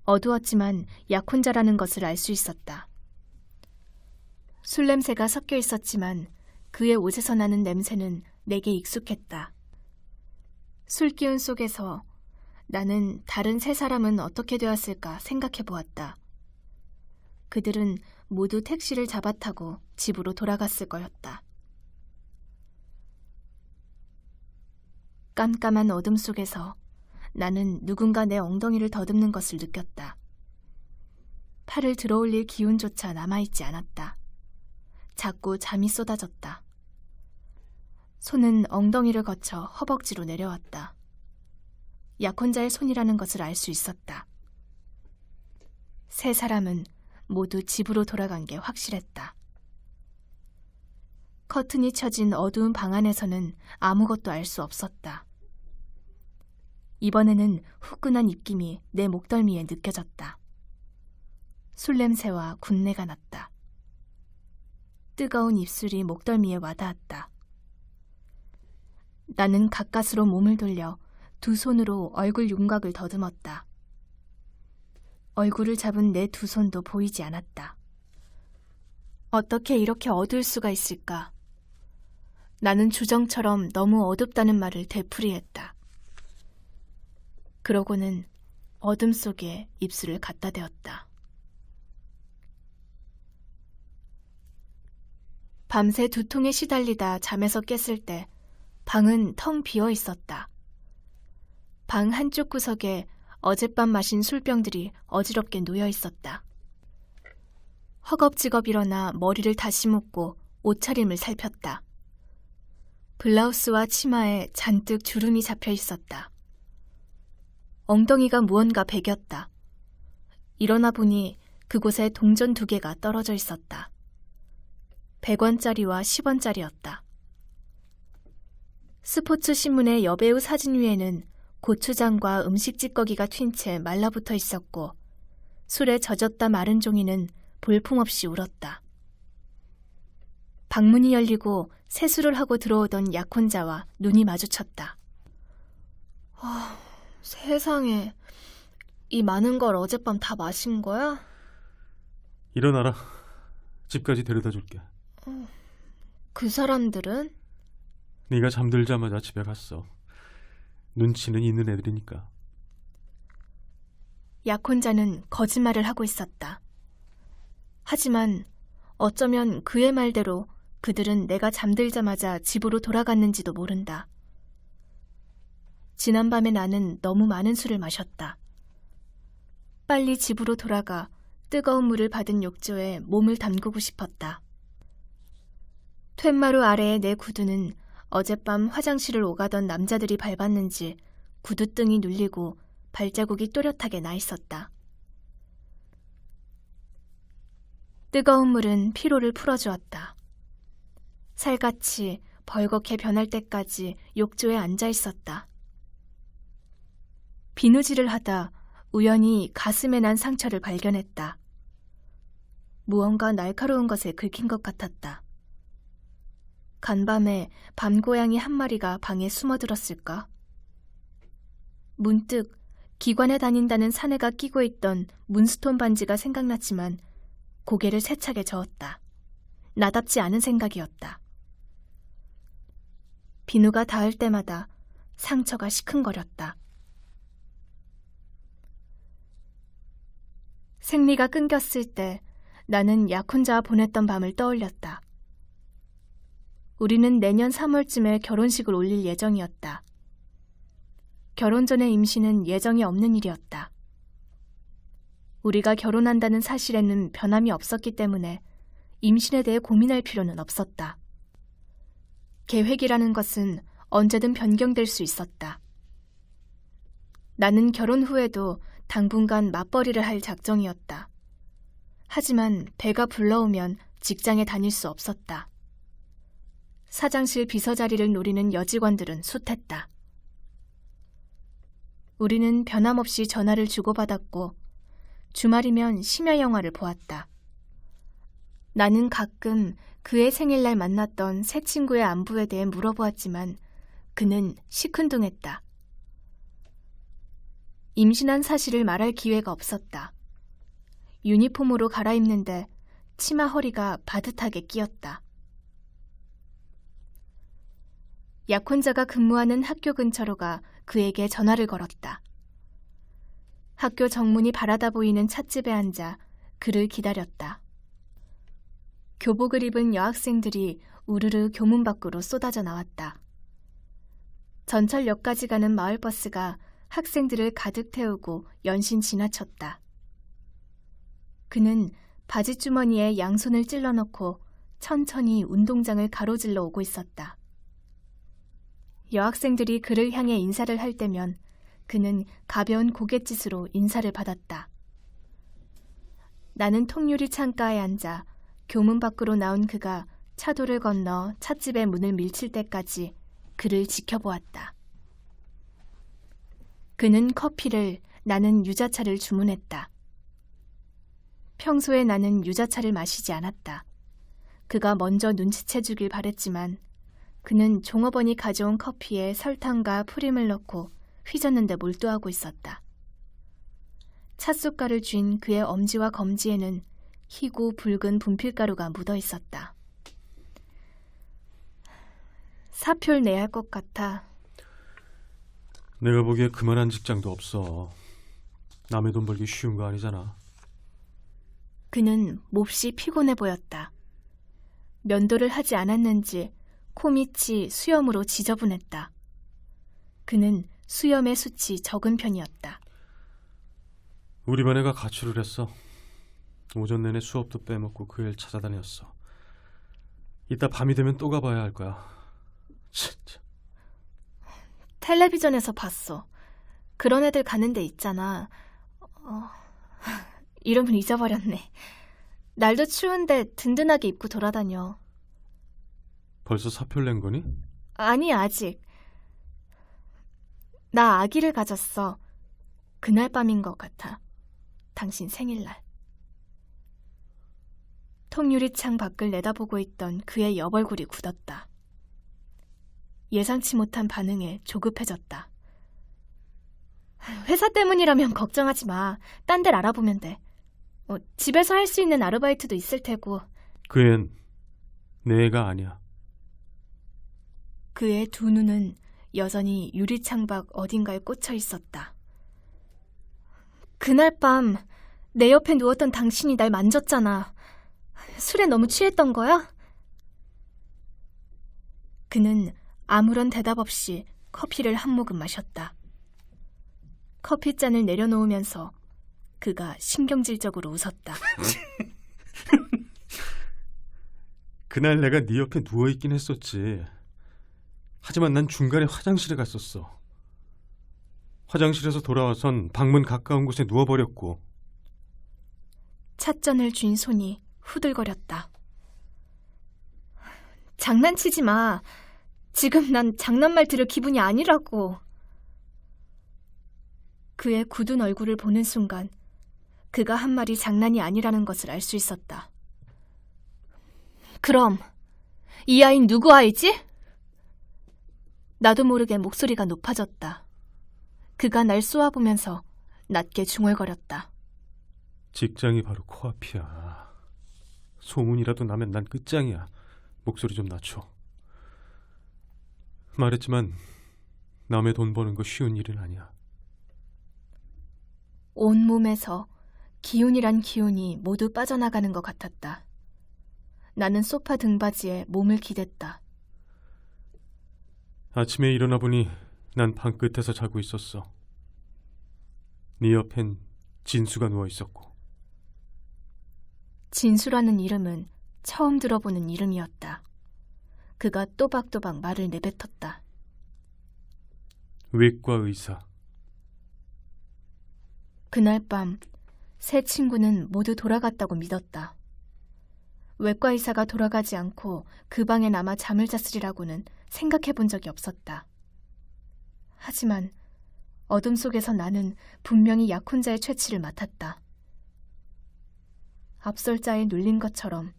어두웠지만 약혼자라는 것을 알 수 있었다. 술 냄새가 섞여 있었지만 그의 옷에서 나는 냄새는 내게 익숙했다. 술 기운 속에서 나는 다른 세 사람은 어떻게 되었을까 생각해 보았다. 그들은 모두 택시를 잡아타고 집으로 돌아갔을 거였다. 깜깜한 어둠 속에서 나는 누군가 내 엉덩이를 더듬는 것을 느꼈다. 팔을 들어올릴 기운조차 남아있지 않았다. 자꾸 잠이 쏟아졌다. 손은 엉덩이를 거쳐 허벅지로 내려왔다. 약혼자의 손이라는 것을 알 수 있었다. 세 사람은 모두 집으로 돌아간 게 확실했다. 커튼이 쳐진 어두운 방 안에서는 아무것도 알 수 없었다. 이번에는 후끈한 입김이 내 목덜미에 느껴졌다. 술 냄새와 군내가 났다. 뜨거운 입술이 목덜미에 와닿았다. 나는 가까스로 몸을 돌려 두 손으로 얼굴 윤곽을 더듬었다. 얼굴을 잡은 내 두 손도 보이지 않았다. 어떻게 이렇게 어두울 수가 있을까? 나는 주정처럼 너무 어둡다는 말을 되풀이했다. 그러고는 어둠 속에 입술을 갖다 대었다. 밤새 두통에 시달리다 잠에서 깼을 때 방은 텅 비어 있었다. 방 한쪽 구석에 어젯밤 마신 술병들이 어지럽게 놓여 있었다. 허겁지겁 일어나 머리를 다시 묶고 옷차림을 살폈다. 블라우스와 치마에 잔뜩 주름이 잡혀 있었다. 엉덩이가 무언가 베겼다. 일어나 보니 그곳에 동전 2개가 떨어져 있었다. 100원짜리와 10원짜리였다. 스포츠 신문의 여배우 사진 위에는 고추장과 음식 찌꺼기가 튄 채 말라붙어 있었고 술에 젖었다 마른 종이는 볼품없이 울었다. 방문이 열리고 세수를 하고 들어오던 약혼자와 눈이 마주쳤다. 세상에, 이 많은 걸 어젯밤 다 마신 거야? 일어나라. 집까지 데려다 줄게. 그 사람들은? 네가 잠들자마자 집에 갔어. 눈치는 있는 애들이니까. 약혼자는 거짓말을 하고 있었다. 하지만 어쩌면 그의 말대로 그들은 내가 잠들자마자 집으로 돌아갔는지도 모른다. 지난밤에 나는 너무 많은 술을 마셨다. 빨리 집으로 돌아가 뜨거운 물을 받은 욕조에 몸을 담그고 싶었다. 툇마루 아래의 내 구두는 어젯밤 화장실을 오가던 남자들이 밟았는지 구두등이 눌리고 발자국이 또렷하게 나 있었다. 뜨거운 물은 피로를 풀어주었다. 살같이 벌겋게 변할 때까지 욕조에 앉아 있었다. 비누질을 하다 우연히 가슴에 난 상처를 발견했다. 무언가 날카로운 것에 긁힌 것 같았다. 간밤에 밤고양이 한 마리가 방에 숨어들었을까? 문득 기관에 다닌다는 사내가 끼고 있던 문스톤 반지가 생각났지만 고개를 세차게 저었다. 나답지 않은 생각이었다. 비누가 닿을 때마다 상처가 시큰거렸다. 생리가 끊겼을 때 나는 약혼자와 보냈던 밤을 떠올렸다. 우리는 내년 3월쯤에 결혼식을 올릴 예정이었다. 결혼 전의 임신은 예정이 없는 일이었다. 우리가 결혼한다는 사실에는 변함이 없었기 때문에 임신에 대해 고민할 필요는 없었다. 계획이라는 것은 언제든 변경될 수 있었다. 나는 결혼 후에도 당분간 맞벌이를 할 작정이었다. 하지만 배가 불러오면 직장에 다닐 수 없었다. 사장실 비서 자리를 노리는 여직원들은 숱했다. 우리는 변함없이 전화를 주고받았고 주말이면 심야 영화를 보았다. 나는 가끔 그의 생일날 만났던 새 친구의 안부에 대해 물어보았지만 그는 시큰둥했다. 임신한 사실을 말할 기회가 없었다. 유니폼으로 갈아입는데 치마 허리가 바듯하게 끼었다. 약혼자가 근무하는 학교 근처로 가 그에게 전화를 걸었다. 학교 정문이 바라다 보이는 찻집에 앉아 그를 기다렸다. 교복을 입은 여학생들이 우르르 교문 밖으로 쏟아져 나왔다. 전철역까지 가는 마을버스가 학생들을 가득 태우고 연신 지나쳤다. 그는 바지주머니에 양손을 찔러넣고 천천히 운동장을 가로질러 오고 있었다. 여학생들이 그를 향해 인사를 할 때면 그는 가벼운 고갯짓으로 인사를 받았다. 나는 통유리 창가에 앉아 교문 밖으로 나온 그가 차도를 건너 찻집의 문을 밀칠 때까지 그를 지켜보았다. 그는 커피를, 나는 유자차를 주문했다. 평소에 나는 유자차를 마시지 않았다. 그가 먼저 눈치채주길 바랬지만 그는 종업원이 가져온 커피에 설탕과 프림을 넣고 휘젓는데 몰두하고 있었다. 찻숟가를 쥔 그의 엄지와 검지에는 희고 붉은 분필가루가 묻어 있었다. 사표를 내야 할 것 같아. 내가 보기에 그만한 직장도 없어. 남의 돈 벌기 쉬운 거 아니잖아. 그는 몹시 피곤해 보였다. 면도를 하지 않았는지 코밑이 수염으로 지저분했다. 그는 수염의 숱이 적은 편이었다. 우리 반 애가 가출을 했어. 오전 내내 수업도 빼먹고 그 일 찾아다녔어. 이따 밤이 되면 또 가봐야 할 거야. 진짜. 텔레비전에서 봤어. 그런 애들 가는 데 있잖아. 이름을 잊어버렸네. 날도 추운데 든든하게 입고 돌아다녀. 벌써 사표를 낸 거니? 아니, 아직. 나 아기를 가졌어. 그날 밤인 것 같아. 당신 생일날. 통유리창 밖을 내다보고 있던 그의 여벌굴이 굳었다. 예상치 못한 반응에 조급해졌다. 회사 때문이라면 걱정하지 마. 딴 데를 알아보면 돼. 집에서 할 수 있는 아르바이트도 있을 테고. 그 앤 내 애가 아니야. 그의 두 눈은 여전히 유리창밖 어딘가에 꽂혀 있었다. 그날 밤 내 옆에 누웠던 당신이 날 만졌잖아. 술에 너무 취했던 거야? 그는 아무런 대답 없이 커피를 한 모금 마셨다. 커피잔을 내려놓으면서 그가 신경질적으로 웃었다. 그날 내가 네 옆에 누워있긴 했었지. 하지만 난 중간에 화장실에 갔었어. 화장실에서 돌아와선 방문 가까운 곳에 누워버렸고. 찻잔을 쥔 손이 후들거렸다. 장난치지 마. 지금 난 장난말 들을 기분이 아니라고. 그의 굳은 얼굴을 보는 순간 그가 한 말이 장난이 아니라는 것을 알 수 있었다. 그럼 이 아이는 누구 아이지? 나도 모르게 목소리가 높아졌다. 그가 날 쏘아보면서 낮게 중얼거렸다. 직장이 바로 코앞이야. 소문이라도 나면 난 끝장이야. 목소리 좀 낮춰. 말했지만 남의 돈 버는 거 쉬운 일은 아니야. 온몸에서 기운이란 기운이 모두 빠져나가는 것 같았다. 나는 소파 등받이에 몸을 기댔다. 아침에 일어나 보니 난 방 끝에서 자고 있었어. 네 옆엔 진수가 누워 있었고. 진수라는 이름은 처음 들어보는 이름이었다. 그가 또박또박 말을 내뱉었다. 외과 의사. 그날 밤 세 친구는 모두 돌아갔다고 믿었다. 외과 의사가 돌아가지 않고 그 방에 남아 잠을 잤으리라고는 생각해 본 적이 없었다. 하지만 어둠 속에서 나는 분명히 약혼자의 최치를 맡았다. 앞설자에 눌린 것처럼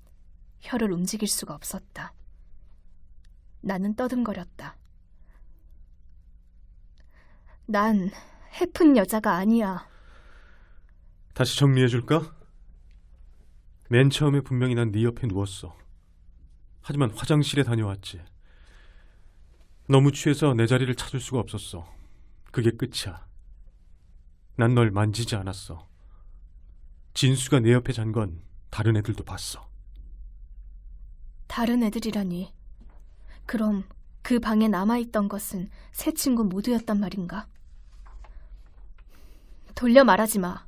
혀를 움직일 수가 없었다. 나는 떠듬거렸다. 난 해픈 여자가 아니야. 다시 정리해줄까? 맨 처음에 분명히 난 네 옆에 누웠어. 하지만 화장실에 다녀왔지. 너무 취해서 내 자리를 찾을 수가 없었어. 그게 끝이야. 난 널 만지지 않았어. 진수가 내 옆에 잔 건 다른 애들도 봤어. 다른 애들이라니. 그럼 그 방에 남아있던 것은 세 친구 모두였단 말인가? 돌려 말하지 마.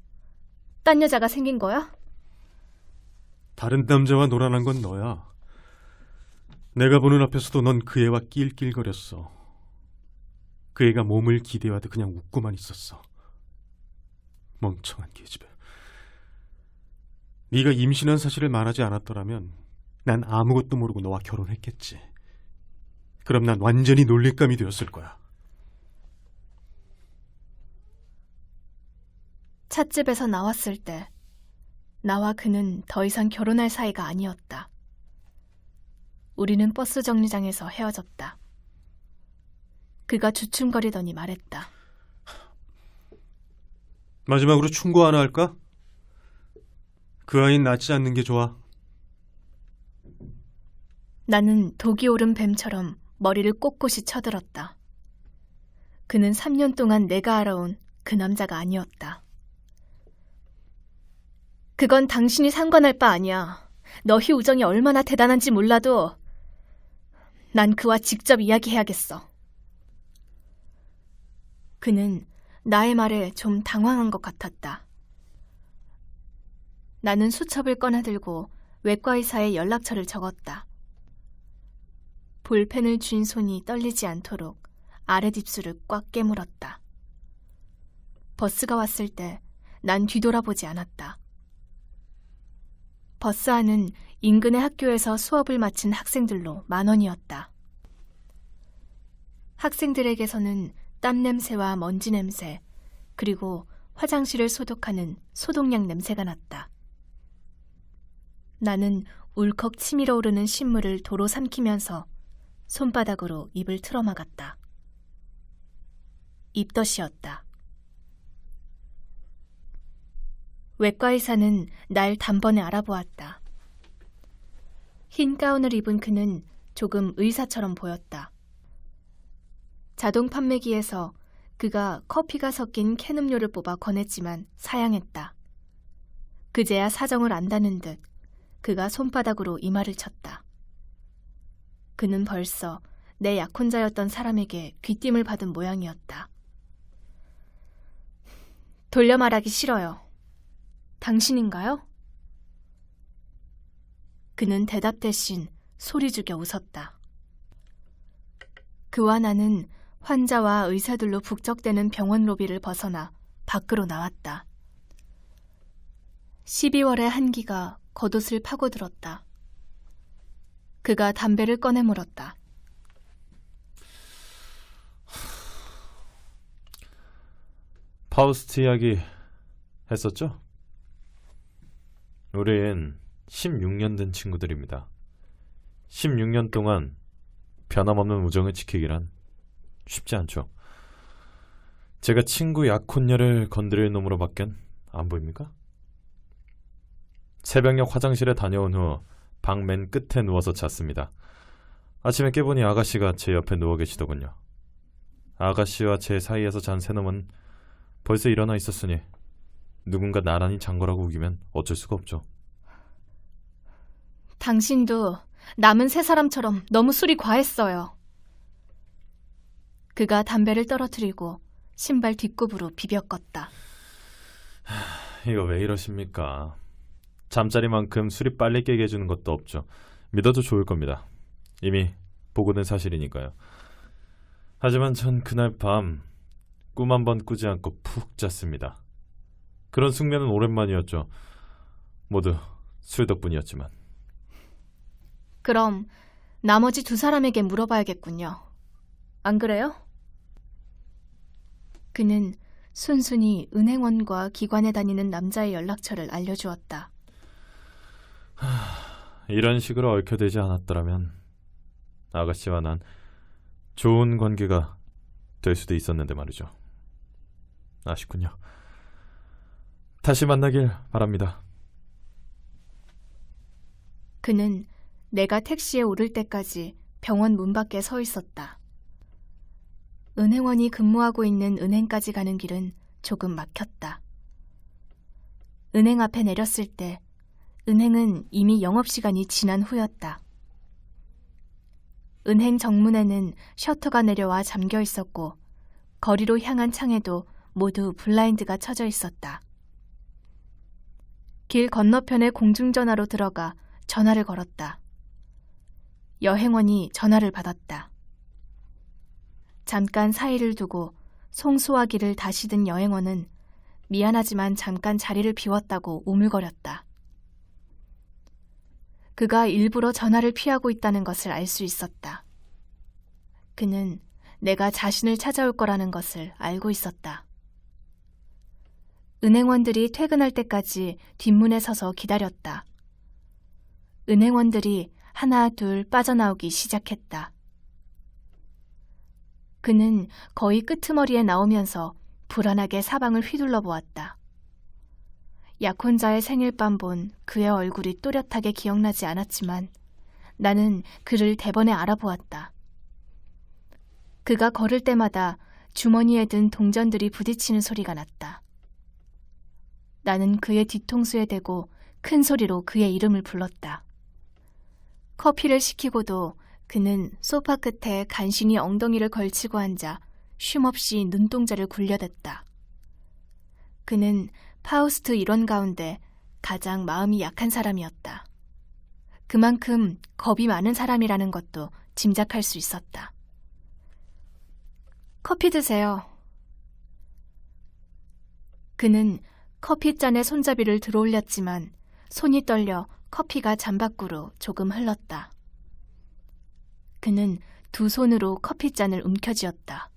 딴 여자가 생긴 거야? 다른 남자와 놀아난 건 너야. 내가 보는 앞에서도 넌 그 애와 낄낄거렸어. 그 애가 몸을 기대와도 그냥 웃고만 있었어. 멍청한 계집애. 네가 임신한 사실을 말하지 않았더라면 난 아무것도 모르고 너와 결혼했겠지. 그럼 난 완전히 놀잇감이 되었을 거야. 찻집에서 나왔을 때 나와 그는 더 이상 결혼할 사이가 아니었다. 우리는 버스 정류장에서 헤어졌다. 그가 주춤거리더니 말했다. 마지막으로 충고 하나 할까? 그 아이는 낳지 않는 게 좋아. 나는 독이 오른 뱀처럼 머리를 꼿꼿이 쳐들었다. 그는 3년 동안 내가 알아온 그 남자가 아니었다. 그건 당신이 상관할 바 아니야. 너희 우정이 얼마나 대단한지 몰라도 난 그와 직접 이야기해야겠어. 그는 나의 말에 좀 당황한 것 같았다. 나는 수첩을 꺼내들고 외과의사의 연락처를 적었다. 볼펜을 쥔 손이 떨리지 않도록 아랫입술을 꽉 깨물었다. 버스가 왔을 때 난 뒤돌아보지 않았다. 버스 안은 인근의 학교에서 수업을 마친 학생들로 만원이었다. 학생들에게서는 땀 냄새와 먼지 냄새, 그리고 화장실을 소독하는 소독약 냄새가 났다. 나는 울컥 치밀어 오르는 신물을 도로 삼키면서 손바닥으로 입을 틀어막았다. 입덧이었다. 외과의사는 날 단번에 알아보았다. 흰 가운을 입은 그는 조금 의사처럼 보였다. 자동 판매기에서 그가 커피가 섞인 캔 음료를 뽑아 권했지만 사양했다. 그제야 사정을 안다는 듯 그가 손바닥으로 이마를 쳤다. 그는 벌써 내 약혼자였던 사람에게 귀띔을 받은 모양이었다. 돌려 말하기 싫어요. 당신인가요? 그는 대답 대신 소리 죽여 웃었다. 그와 나는 환자와 의사들로 북적대는 병원 로비를 벗어나 밖으로 나왔다. 12월의 한기가 겉옷을 파고들었다. 그가 담배를 꺼내 물었다. 파우스트 이야기 했었죠? 우린 16년 된 친구들입니다. 16년 동안 변함없는 우정을 지키기란 쉽지 않죠. 제가 친구 약혼녀를 건드릴 놈으로 밖엔 안 보입니까? 새벽녘 화장실에 다녀온 후 방 맨 끝에 누워서 잤습니다. 아침에 깨보니 아가씨가 제 옆에 누워 계시더군요. 아가씨와 제 사이에서 잔 새놈은 벌써 일어나 있었으니 누군가 나란히 잔 거라고 우기면 어쩔 수가 없죠. 당신도 남은 세 사람처럼 너무 술이 과했어요. 그가 담배를 떨어뜨리고 신발 뒷굽으로 비벼 껐다. 이거 왜 이러십니까? 잠자리만큼 술이 빨리 깨게 해주는 것도 없죠. 믿어도 좋을 겁니다. 이미 보고된 사실이니까요. 하지만 전 그날 밤 꿈 한 번 꾸지 않고 푹 잤습니다. 그런 숙면은 오랜만이었죠. 모두 술 덕분이었지만. 그럼 나머지 두 사람에게 물어봐야겠군요. 안 그래요? 그는 순순히 은행원과 기관에 다니는 남자의 연락처를 알려주었다. 이런 식으로 얽혀대지 않았더라면 아가씨와 난 좋은 관계가 될 수도 있었는데 말이죠. 아쉽군요. 다시 만나길 바랍니다. 그는 내가 택시에 오를 때까지 병원 문 밖에 서 있었다. 은행원이 근무하고 있는 은행까지 가는 길은 조금 막혔다. 은행 앞에 내렸을 때 은행은 이미 영업시간이 지난 후였다. 은행 정문에는 셔터가 내려와 잠겨 있었고 거리로 향한 창에도 모두 블라인드가 쳐져 있었다. 길 건너편에 공중전화로 들어가 전화를 걸었다. 여행원이 전화를 받았다. 잠깐 사이를 두고 송수화기를 다시 든 여행원은 미안하지만 잠깐 자리를 비웠다고 오물거렸다. 그가 일부러 전화를 피하고 있다는 것을 알 수 있었다. 그는 내가 자신을 찾아올 거라는 것을 알고 있었다. 은행원들이 퇴근할 때까지 뒷문에 서서 기다렸다. 은행원들이 하나 둘 빠져나오기 시작했다. 그는 거의 끄트머리에 나오면서 불안하게 사방을 휘둘러 보았다. 약혼자의 생일밤 본 그의 얼굴이 또렷하게 기억나지 않았지만 나는 그를 대번에 알아보았다. 그가 걸을 때마다 주머니에 든 동전들이 부딪히는 소리가 났다. 나는 그의 뒤통수에 대고 큰 소리로 그의 이름을 불렀다. 커피를 시키고도 그는 소파 끝에 간신히 엉덩이를 걸치고 앉아 쉼없이 눈동자를 굴려댔다. 그는 파우스트 일원 가운데 가장 마음이 약한 사람이었다. 그만큼 겁이 많은 사람이라는 것도 짐작할 수 있었다. 커피 드세요. 그는 커피잔에 손잡이를 들어올렸지만 손이 떨려 커피가 잔 밖으로 조금 흘렀다. 그는 두 손으로 커피잔을 움켜쥐었다.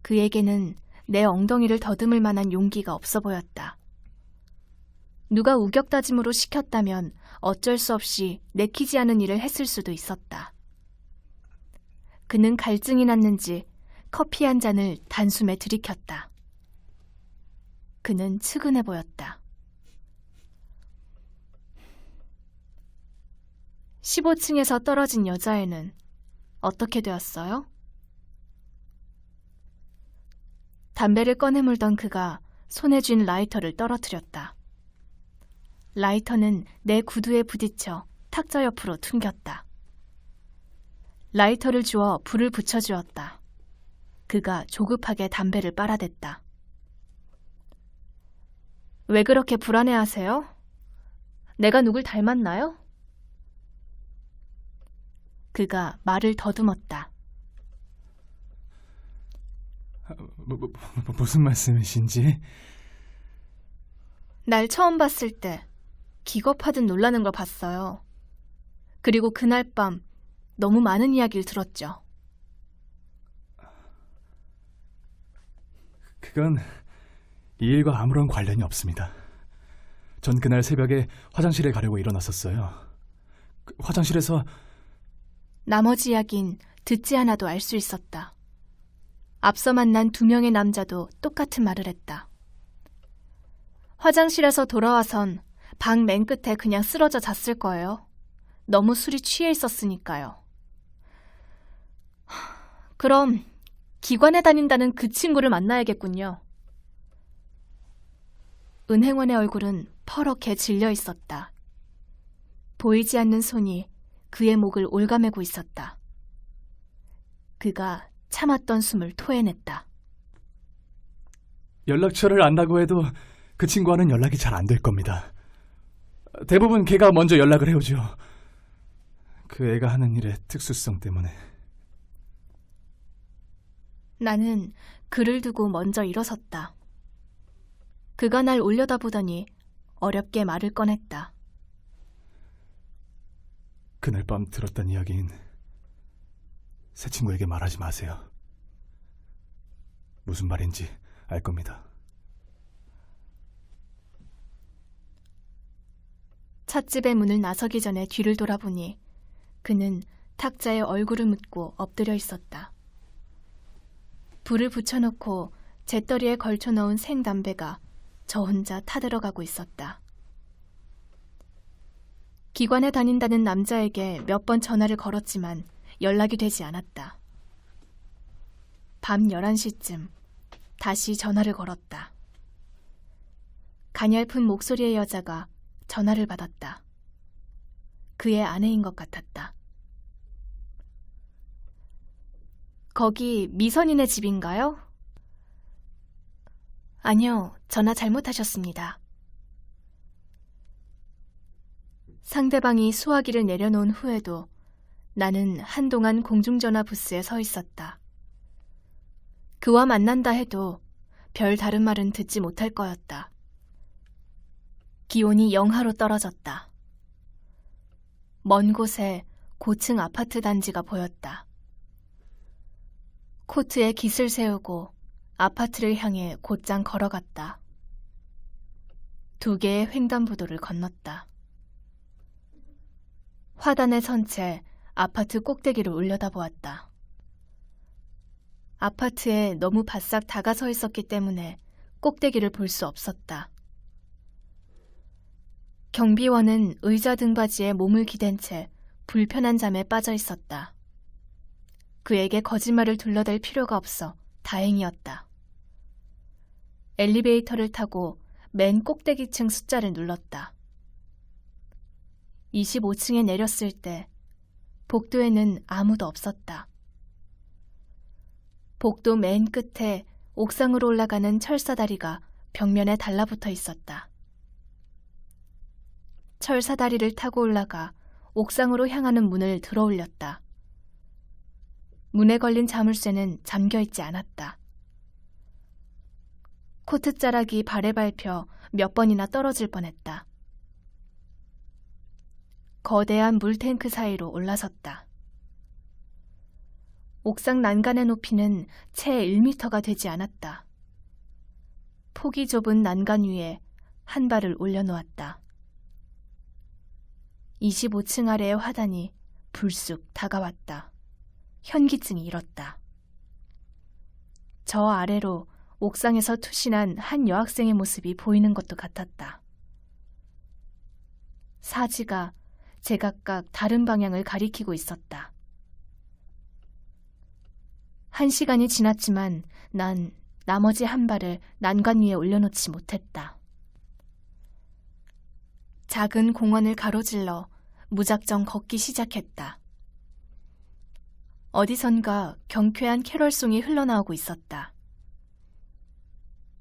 그에게는 내 엉덩이를 더듬을 만한 용기가 없어 보였다. 누가 우격다짐으로 시켰다면 어쩔 수 없이 내키지 않은 일을 했을 수도 있었다. 그는 갈증이 났는지 커피 한 잔을 단숨에 들이켰다. 그는 측은해 보였다. 15층에서 떨어진 여자애는 어떻게 되었어요? 담배를 꺼내 물던 그가 손에 쥔 라이터를 떨어뜨렸다. 라이터는 내 구두에 부딪혀 탁자 옆으로 튕겼다. 라이터를 주워 불을 붙여주었다. 그가 조급하게 담배를 빨아댔다. 왜 그렇게 불안해하세요? 내가 누굴 닮았나요? 그가 말을 더듬었다. 무슨 말씀이신지? 날 처음 봤을 때 기겁하듯 놀라는 걸 봤어요. 그리고 그날 밤 너무 많은 이야기를 들었죠. 그건 이 일과 아무런 관련이 없습니다. 전 그날 새벽에 화장실에 가려고 일어났었어요. 화장실에서 나머지 이야긴 듣지 않아도 알 수 있었다. 앞서 만난 2명의 남자도 똑같은 말을 했다. 화장실에서 돌아와선 방 맨 끝에 그냥 쓰러져 잤을 거예요. 너무 술이 취해 있었으니까요. 그럼 기관에 다닌다는 그 친구를 만나야겠군요. 은행원의 얼굴은 퍼렇게 질려 있었다. 보이지 않는 손이 그의 목을 올가매고 있었다. 그가 참았던 숨을 토해냈다. 연락처를 안다고 해도 그 친구와는 연락이 잘 안 될 겁니다. 대부분 걔가 먼저 연락을 해오죠. 그 애가 하는 일의 특수성 때문에. 나는 그를 두고 먼저 일어섰다. 그가 날 올려다보더니 어렵게 말을 꺼냈다. 그날 밤 들었던 이야기인 새 친구에게 말하지 마세요. 무슨 말인지 알 겁니다. 찻집의 문을 나서기 전에 뒤를 돌아보니 그는 탁자에 얼굴을 묻고 엎드려 있었다. 불을 붙여놓고 재떨이에 걸쳐놓은 생담배가 저 혼자 타들어가고 있었다. 기관에 다닌다는 남자에게 몇 번 전화를 걸었지만 연락이 되지 않았다. 밤 11시쯤 다시 전화를 걸었다. 가냘픈 목소리의 여자가 전화를 받았다. 그의 아내인 것 같았다. 거기 미선이네 집인가요? 아니요, 전화 잘못하셨습니다. 상대방이 수화기를 내려놓은 후에도 나는 한동안 공중전화 부스에 서 있었다. 그와 만난다 해도 별 다른 말은 듣지 못할 거였다. 기온이 영하로 떨어졌다. 먼 곳에 고층 아파트 단지가 보였다. 코트에 깃을 세우고 아파트를 향해 곧장 걸어갔다. 2개의 횡단보도를 건넜다. 화단에 선 채 아파트 꼭대기를 올려다보았다. 아파트에 너무 바싹 다가서 있었기 때문에 꼭대기를 볼 수 없었다. 경비원은 의자 등받이에 몸을 기댄 채 불편한 잠에 빠져 있었다. 그에게 거짓말을 둘러댈 필요가 없어 다행이었다. 엘리베이터를 타고 맨 꼭대기층 숫자를 눌렀다. 25층에 내렸을 때 복도에는 아무도 없었다. 복도 맨 끝에 옥상으로 올라가는 철사다리가 벽면에 달라붙어 있었다. 철사다리를 타고 올라가 옥상으로 향하는 문을 들어올렸다. 문에 걸린 자물쇠는 잠겨있지 않았다. 코트자락이 발에 밟혀 몇 번이나 떨어질 뻔했다. 거대한 물탱크 사이로 올라섰다. 옥상 난간의 높이는 채 1미터가 되지 않았다. 폭이 좁은 난간 위에 한 발을 올려놓았다. 25층 아래의 화단이 불쑥 다가왔다. 현기증이 일었다. 저 아래로 옥상에서 투신한 한 여학생의 모습이 보이는 것도 같았다. 사지가 제각각 다른 방향을 가리키고 있었다. 1시간이 지났지만 난 나머지 한 발을 난간 위에 올려놓지 못했다. 작은 공원을 가로질러 무작정 걷기 시작했다. 어디선가 경쾌한 캐럴송이 흘러나오고 있었다.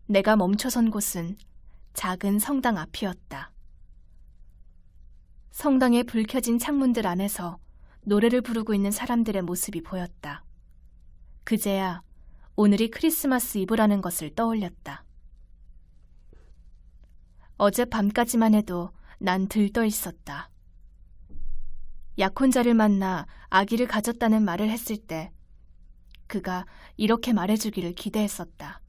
내가 멈춰선 곳은 작은 성당 앞이었다. 성당에 불 켜진 창문들 안에서 노래를 부르고 있는 사람들의 모습이 보였다. 그제야 오늘이 크리스마스 이브라는 것을 떠올렸다. 어젯밤까지만 해도 난 들떠 있었다. 약혼자를 만나 아기를 가졌다는 말을 했을 때 그가 이렇게 말해주기를 기대했었다.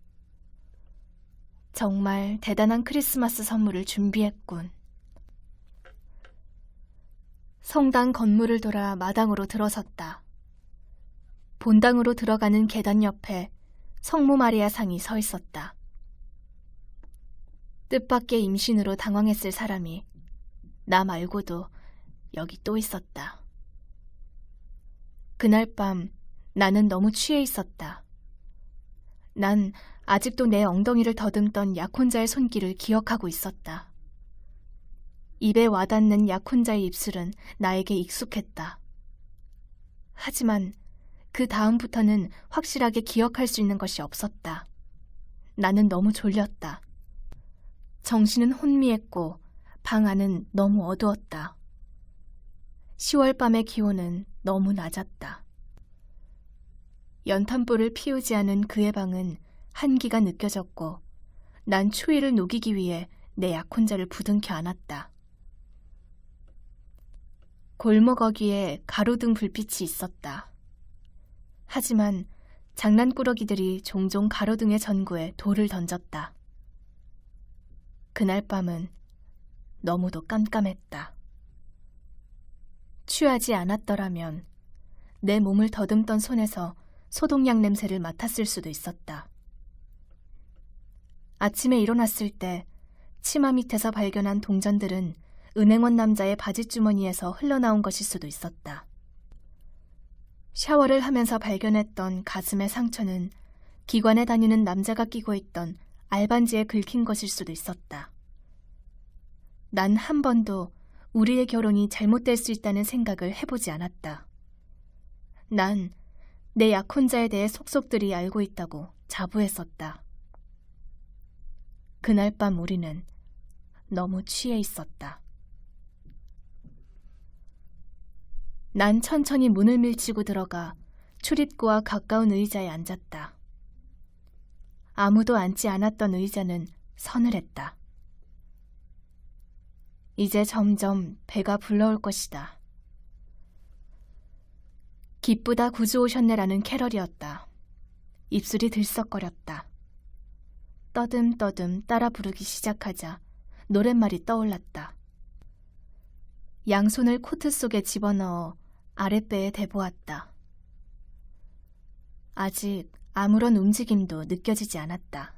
정말 대단한 크리스마스 선물을 준비했군. 성당 건물을 돌아 마당으로 들어섰다. 본당으로 들어가는 계단 옆에 성모 마리아 상이 서 있었다. 뜻밖의 임신으로 당황했을 사람이 나 말고도 여기 또 있었다. 그날 밤 나는 너무 취해 있었다. 난 아직도 내 엉덩이를 더듬던 약혼자의 손길을 기억하고 있었다. 입에 와닿는 약혼자의 입술은 나에게 익숙했다. 하지만 그 다음부터는 확실하게 기억할 수 있는 것이 없었다. 나는 너무 졸렸다. 정신은 혼미했고 방 안은 너무 어두웠다. 10월 밤의 기온은 너무 낮았다. 연탄불을 피우지 않은 그의 방은 한기가 느껴졌고 난 추위를 녹이기 위해 내 약혼자를 부둥켜 안았다. 골목 어귀에 가로등 불빛이 있었다. 하지만 장난꾸러기들이 종종 가로등의 전구에 돌을 던졌다. 그날 밤은 너무도 깜깜했다. 취하지 않았더라면 내 몸을 더듬던 손에서 소독약 냄새를 맡았을 수도 있었다. 아침에 일어났을 때 치마 밑에서 발견한 동전들은 은행원 남자의 바지주머니에서 흘러나온 것일 수도 있었다. 샤워를 하면서 발견했던 가슴의 상처는 기관에 다니는 남자가 끼고 있던 알반지에 긁힌 것일 수도 있었다. 난 한 번도 우리의 결혼이 잘못될 수 있다는 생각을 해보지 않았다. 난 내 약혼자에 대해 속속들이 알고 있다고 자부했었다. 그날 밤 우리는 너무 취해 있었다. 난 천천히 문을 밀치고 들어가 출입구와 가까운 의자에 앉았다. 아무도 앉지 않았던 의자는 서늘했다. 이제 점점 배가 불러올 것이다. 기쁘다 구주 오셨네라는 캐럴이었다. 입술이 들썩거렸다. 떠듬떠듬 따라 부르기 시작하자 노랫말이 떠올랐다. 양손을 코트 속에 집어넣어 아랫배에 대보았다. 아직 아무런 움직임도 느껴지지 않았다.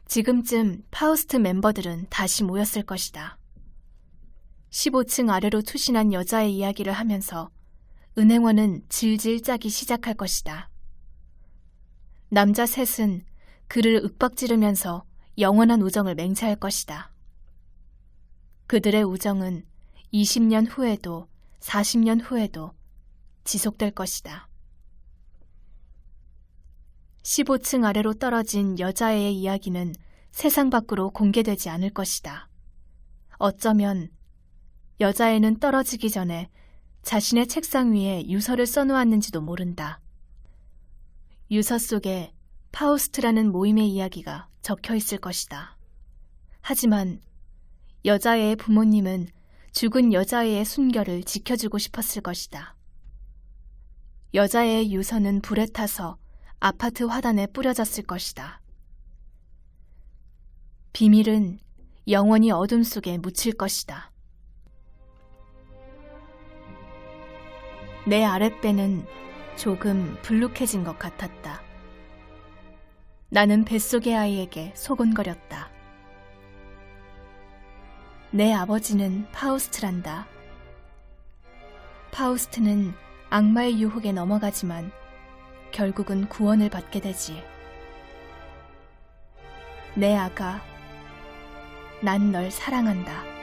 지금쯤 파우스트 멤버들은 다시 모였을 것이다. 15층 아래로 투신한 여자의 이야기를 하면서 은행원은 질질 짜기 시작할 것이다. 남자 셋은 그를 윽박지르면서 영원한 우정을 맹세할 것이다. 그들의 우정은 20년 후에도 40년 후에도 지속될 것이다. 15층 아래로 떨어진 여자애의 이야기는 세상 밖으로 공개되지 않을 것이다. 어쩌면 여자애는 떨어지기 전에 자신의 책상 위에 유서를 써놓았는지도 모른다. 유서 속에 파우스트라는 모임의 이야기가 적혀 있을 것이다. 하지만 여자애의 부모님은 죽은 여자애의 순결을 지켜주고 싶었을 것이다. 여자애의 유서는 불에 타서 아파트 화단에 뿌려졌을 것이다. 비밀은 영원히 어둠 속에 묻힐 것이다. 내 아랫배는 조금 불룩해진 것 같았다. 나는 뱃속의 아이에게 소곤거렸다. 내 아버지는 파우스트란다. 파우스트는 악마의 유혹에 넘어가지만 결국은 구원을 받게 되지. 내 아가, 난 널 사랑한다.